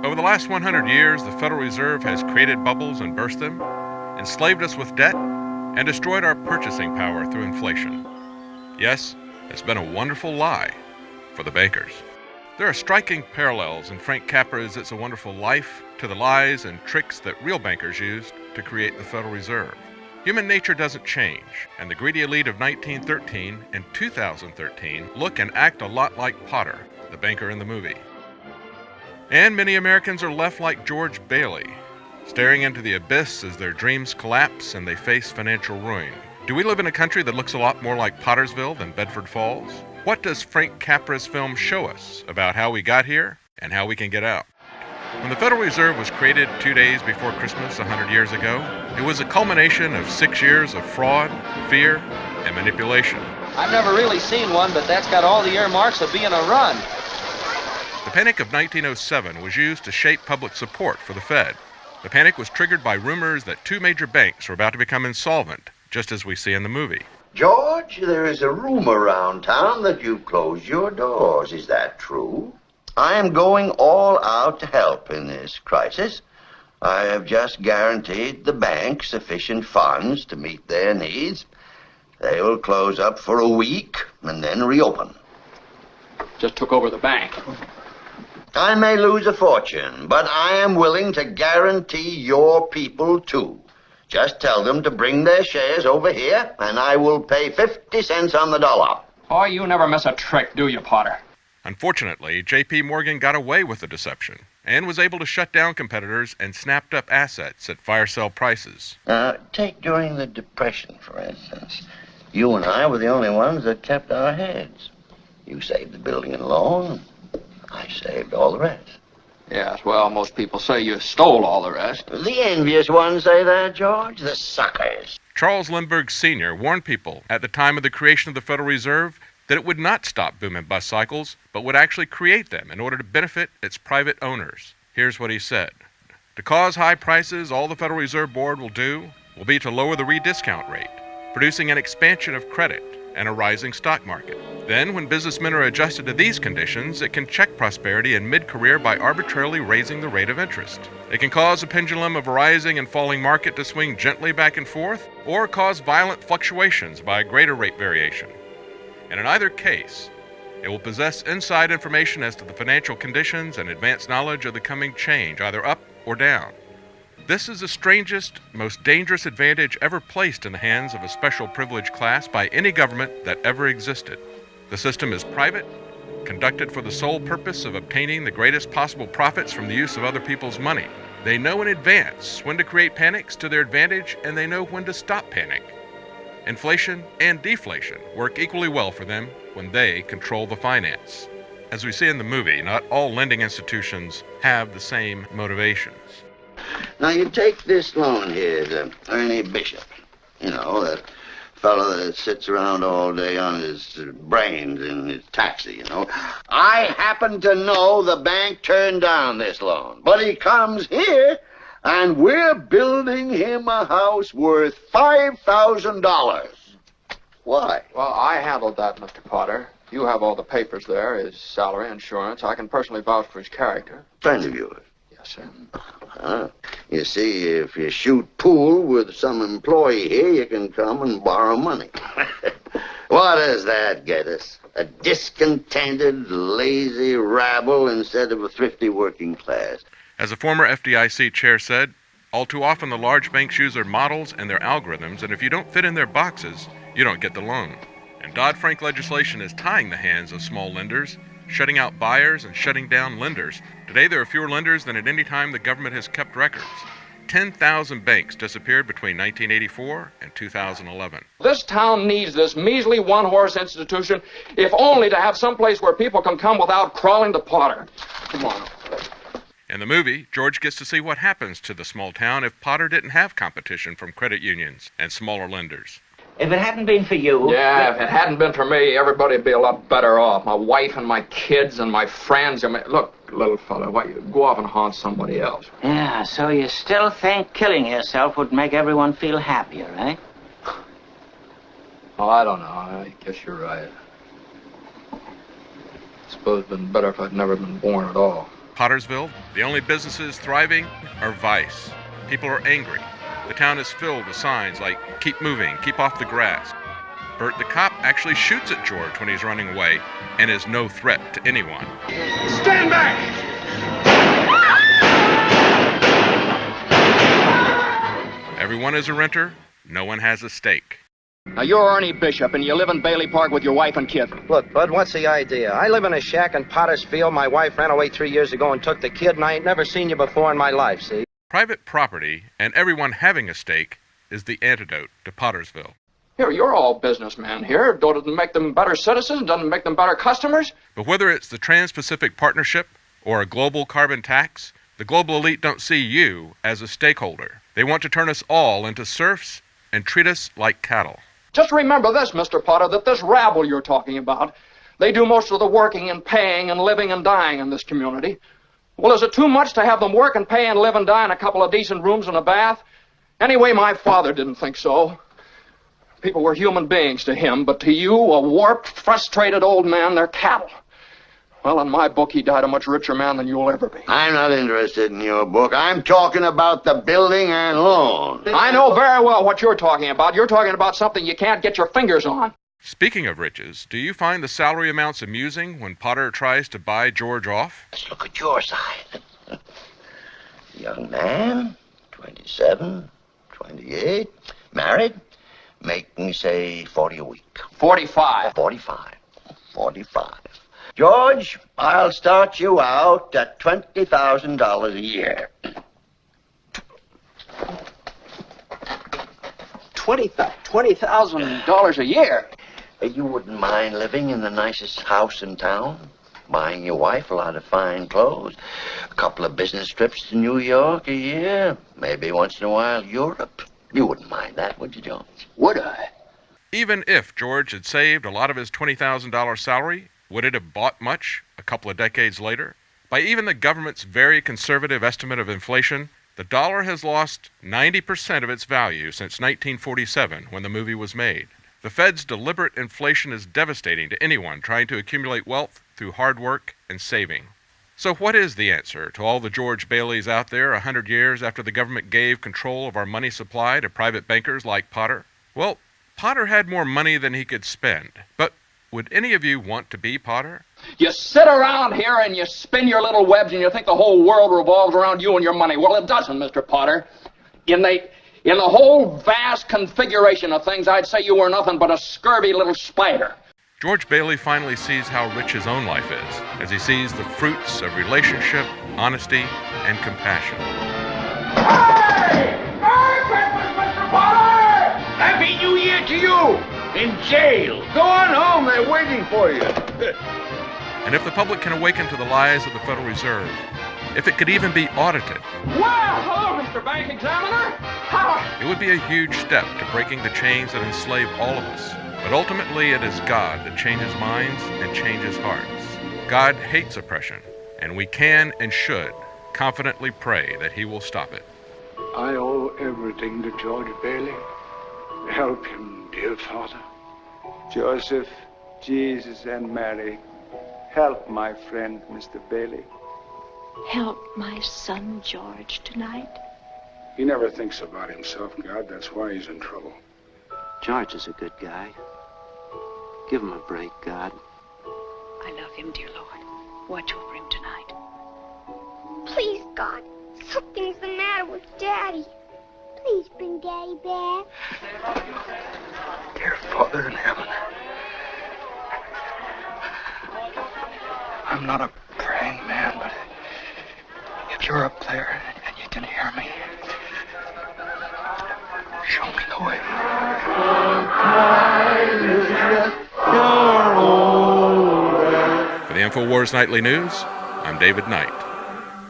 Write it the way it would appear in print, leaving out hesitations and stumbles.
Over the last 100 years, the Federal Reserve has created bubbles and burst them, enslaved us with debt, and destroyed our purchasing power through inflation. Yes, it's been a wonderful lie for the bankers. There are striking parallels in Frank Capra's It's a Wonderful Life to the lies and tricks that real bankers used to create the Federal Reserve. Human nature doesn't change, and the greedy elite of 1913 and 2013 look and act a lot like Potter, the banker in the movie. And many Americans are left like George Bailey, staring into the abyss as their dreams collapse and they face financial ruin. Do we live in a country that looks a lot more like Pottersville than Bedford Falls? What does Frank Capra's film show us about how we got here and how we can get out? When the Federal Reserve was created 2 days before Christmas 100 years ago, it was a culmination of 6 years of fraud, fear, and manipulation. I've never really seen one, but that's got all the earmarks of being a run. The Panic of 1907 was used to shape public support for the Fed. The panic was triggered by rumors that 2 major banks were about to become insolvent, just as we see in the movie. George, there is a rumor around town that you've closed your doors. Is that true? I am going all out to help in this crisis. I have just guaranteed the bank sufficient funds to meet their needs. They will close up for a week and then reopen. Just took over the bank. I may lose a fortune, but I am willing to guarantee your people too. Just tell them to bring their shares over here, and I will pay 50 cents on the dollar. Oh, you never miss a trick, do you, Potter? Unfortunately, J.P. Morgan got away with the deception and was able to shut down competitors and snapped up assets at fire sale prices. Take during the Depression, for instance. You and I were the only ones that kept our heads. You saved the building and loan. I saved all the rest. Yes, well, most people say you stole all the rest. The envious ones say that, George. The suckers. Charles Lindbergh Sr. warned people at the time of the creation of the Federal Reserve that it would not stop boom and bust cycles, but would actually create them in order to benefit its private owners. Here's what he said. To cause high prices, all the Federal Reserve Board will do will be to lower the rediscount rate, producing an expansion of credit and a rising stock market. Then, when businessmen are adjusted to these conditions, it can check prosperity in mid-career by arbitrarily raising the rate of interest. It can cause a pendulum of a rising and falling market to swing gently back and forth, or cause violent fluctuations by a greater rate variation. And in either case, it will possess inside information as to the financial conditions and advanced knowledge of the coming change, either up or down. This is the strangest, most dangerous advantage ever placed in the hands of a special privileged class by any government that ever existed. The system is private, conducted for the sole purpose of obtaining the greatest possible profits from the use of other people's money. They know in advance when to create panics to their advantage, and they know when to stop panic. Inflation and deflation work equally well for them when they control the finance. As we see in the movie, not all lending institutions have the same motivations. Now, you take this loan here to Ernie Bishop. You know, that fellow that sits around all day on his brains in his taxi, you know. I happen to know the bank turned down this loan, but he comes here, and we're building him a house worth $5,000. Why? Well, I handled that, Mr. Potter. You have all the papers there, his salary, insurance. I can personally vouch for his character. Friend of yours? Yes, sir. You see, if you shoot pool with some employee here, you can come and borrow money. What does that get us? A discontented, lazy rabble instead of a thrifty working class. As a former FDIC chair said, all too often the large banks use their models and their algorithms, and if you don't fit in their boxes, you don't get the loan. And Dodd-Frank legislation is tying the hands of small lenders, shutting out buyers and shutting down lenders. Today there are fewer lenders than at any time the government has kept records. 10,000 banks disappeared between 1984 and 2011. This town needs this measly one-horse institution, if only to have some place where people can come without crawling to Potter. Come on. In the movie, George gets to see what happens to the small town if Potter didn't have competition from credit unions and smaller lenders. If it hadn't been for you... Yeah, if it hadn't been for me, everybody'd be a lot better off. My wife and my kids and my friends. I mean, look, little fella, why you go off and haunt somebody else? Yeah, so you still think killing yourself would make everyone feel happier, eh? Oh, I don't know. I guess you're right. I suppose it'd been better if I'd never been born at all. Pottersville, the only businesses thriving are vice. People are angry. The town is filled with signs like, "Keep moving, keep off the grass." Bert the cop actually shoots at George when he's running away and is no threat to anyone. Stand back! Everyone is a renter, no one has a stake. Now, you're Ernie Bishop, and you live in Bailey Park with your wife and kid. Look, Bud, what's the idea? I live in a shack in Pottersfield. My wife ran away 3 years ago and took the kid, and I ain't never seen you before in my life, see? Private property and everyone having a stake is the antidote to Pottersville. Here, you're all businessmen here. Doesn't it make them better citizens? Doesn't it make them better customers? But whether it's the Trans-Pacific Partnership or a global carbon tax, the global elite don't see you as a stakeholder. They want to turn us all into serfs and treat us like cattle. Just remember this, Mr. Potter, that this rabble you're talking about, they do most of the working and paying and living and dying in this community. Well, is it too much to have them work and pay and live and die in a couple of decent rooms and a bath? Anyway, my father didn't think so. People were human beings to him, but to you, a warped, frustrated old man, they're cattle. Well, in my book, he died a much richer man than you'll ever be. I'm not interested in your book. I'm talking about the building and loan. I know very well what you're talking about. You're talking about something you can't get your fingers on. Speaking of riches, do you find the salary amounts amusing when Potter tries to buy George off? Let's look at your side. Young man, 27, 28, married, making, say, 40 a week. 45. 45. 45. George, I'll start you out at $20,000 a year. $20,000 a year? You wouldn't mind living in the nicest house in town? Buying your wife a lot of fine clothes, a couple of business trips to New York a year, maybe once in a while Europe. You wouldn't mind that, would you, Jones? Would I? Even if George had saved a lot of his $20,000 salary, would it have bought much a couple of decades later? By even the government's very conservative estimate of inflation, the dollar has lost 90% of its value since 1947, when the movie was made. The Fed's deliberate inflation is devastating to anyone trying to accumulate wealth through hard work and saving. So what is the answer to all the George Baileys out there 100 years after the government gave control of our money supply to private bankers like Potter? Well, Potter had more money than he could spend. But would any of you want to be Potter? You sit around here and you spin your little webs and you think the whole world revolves around you and your money. Well, it doesn't, Mr. Potter. In the whole vast configuration of things, I'd say you were nothing but a scurvy little spider. George Bailey finally sees how rich his own life is, as he sees the fruits of relationship, honesty, and compassion. Hey! Merry Christmas, Mr. Potter! Happy New Year to you! In jail. Go on home, they're waiting for you. And if the public can awaken to the lies of the Federal Reserve, if it could even be audited, Well, hello, Mr. Bank Examiner. it would be a huge step to breaking the chains that enslave all of us. But ultimately, it is God that changes minds and changes hearts. God hates oppression, and we can and should confidently pray that He will stop it. I owe everything to George Bailey. Help him, dear Father. Joseph, Jesus, and Mary, help my friend, Mr. Bailey. Help my son George tonight. He never thinks about himself, God. That's why he's in trouble. George is a good guy. Give him a break, God. I love him, dear Lord. Watch over him tonight. Please, God, something's the matter with Daddy. Please bring Daddy back. Dear Father in heaven, I'm not a praying man, but if you're up there and you can hear me, show me the way. For the InfoWars Nightly News, I'm David Knight.